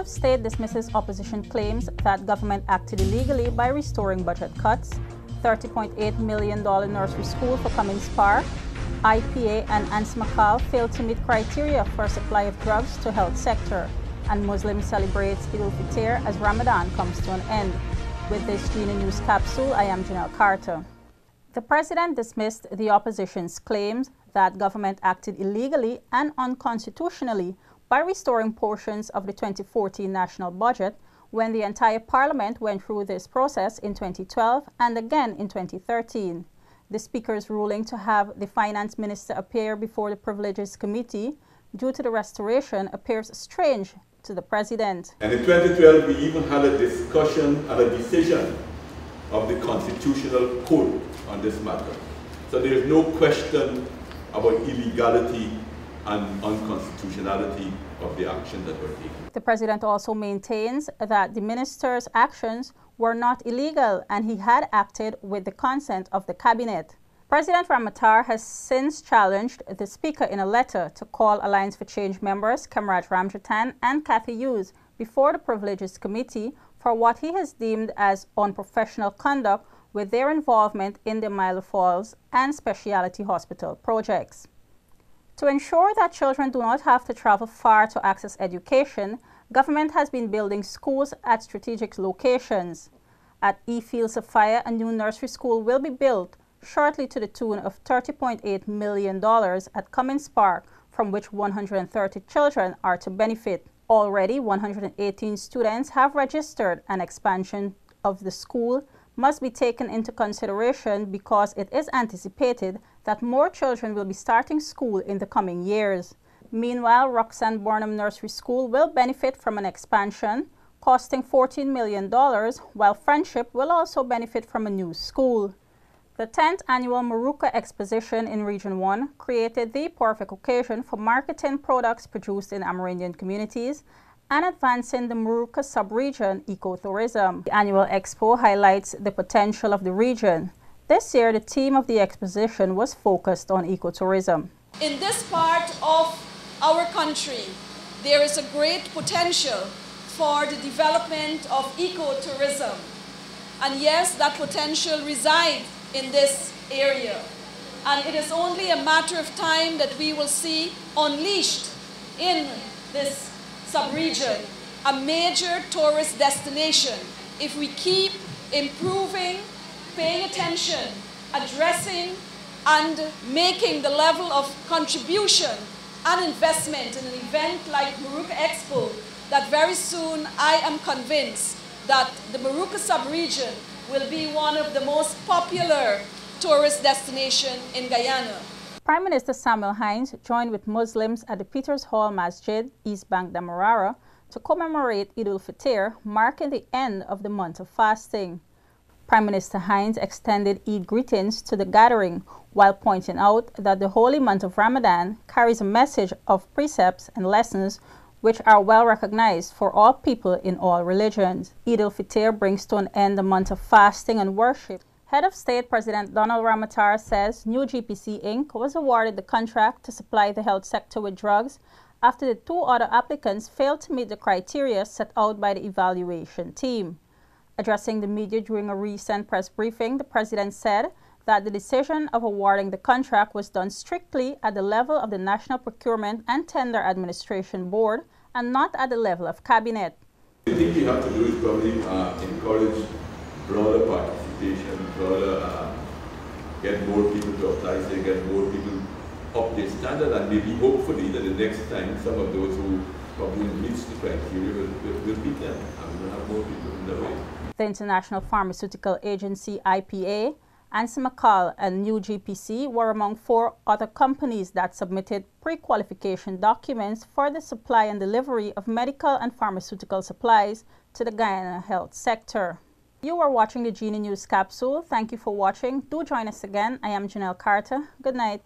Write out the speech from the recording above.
State dismisses opposition claims that government acted illegally by restoring budget cuts. $30.8 million nursery school for Cummins Park. IPA and Ansimakal failed to meet criteria for supply of drugs to health sector. And Muslims celebrates Eid-ul-Fitr as Ramadan comes to an end. With this GINA News Capsule, I am Janelle Carter. The president dismissed the opposition's claims that government acted illegally and unconstitutionally by restoring portions of the 2014 national budget when the entire parliament went through this process in 2012 and again in 2013. The speaker's ruling to have the finance minister appear before the Privileges Committee due to the restoration appears strange to the president. And in 2012, we even had a discussion and a decision of the Constitutional Court on this matter. So there is no question about illegality and unconstitutionality of the actions that were taken. The president also maintains that the minister's actions were not illegal and he had acted with the consent of the cabinet. President Ramatar has since challenged the speaker in a letter to call Alliance for Change members Kamraj Ramjatan and Kathy Hughes before the Privileges Committee for what he has deemed as unprofessional conduct with their involvement in the Milo Falls and specialty hospital projects. To ensure that children do not have to travel far to access education, government has been building schools at strategic locations. At Field Sophia, a new nursery school will be built shortly to the tune of $30.8 million at Cummins Park, from which 130 children are to benefit. Already, 118 students have registered. An expansion of the school must be taken into consideration because it is anticipated that more children will be starting school in the coming years. Meanwhile, Roxanne Burnham Nursery School will benefit from an expansion costing $14 million, while Friendship will also benefit from a new school. The 10th annual Maruka Exposition in Region 1 created the perfect occasion for marketing products produced in Amerindian communities and advancing the Maruka sub-region ecotourism. The annual expo highlights the potential of the region. This year, the theme of the exposition was focused on ecotourism. In this part of our country, there is a great potential for the development of ecotourism. And yes, that potential resides in this area. And it is only a matter of time that we will see unleashed in this sub-region a major tourist destination if we keep improving, paying attention, addressing, and making the level of contribution and investment in an event like Maruka Expo, that very soon I am convinced that the Maruka sub-region will be one of the most popular tourist destinations in Guyana. Prime Minister Samuel Hines joined with Muslims at the Peters Hall Masjid, East Bank Demerara, to commemorate Eid-ul-Fitr, marking the end of the month of fasting. Prime Minister Hines extended Eid greetings to the gathering while pointing out that the holy month of Ramadan carries a message of precepts and lessons which are well recognized for all people in all religions. Eid-ul-Fitr brings to an end the month of fasting and worship. Head of State President Donald Ramatar says New GPC Inc. was awarded the contract to supply the health sector with drugs after the two other applicants failed to meet the criteria set out by the evaluation team. Addressing the media during a recent press briefing, the president said that the decision of awarding the contract was done strictly at the level of the National Procurement and Tender Administration Board and not at the level of cabinet. I think we have to do is probably encourage broader participation, get more people to apply, say, get more people up their standard, and maybe hopefully that the next time some of those who probably meet the criteria will beat them, and we'll have more people in the way. The International Pharmaceutical Agency, IPA, Ansimakal and New GPC were among 4 other companies that submitted pre-qualification documents for the supply and delivery of medical and pharmaceutical supplies to the Guyana health sector. You are watching the GINA News Capsule. Thank you for watching. Do join us again. I am Janelle Carter. Good night.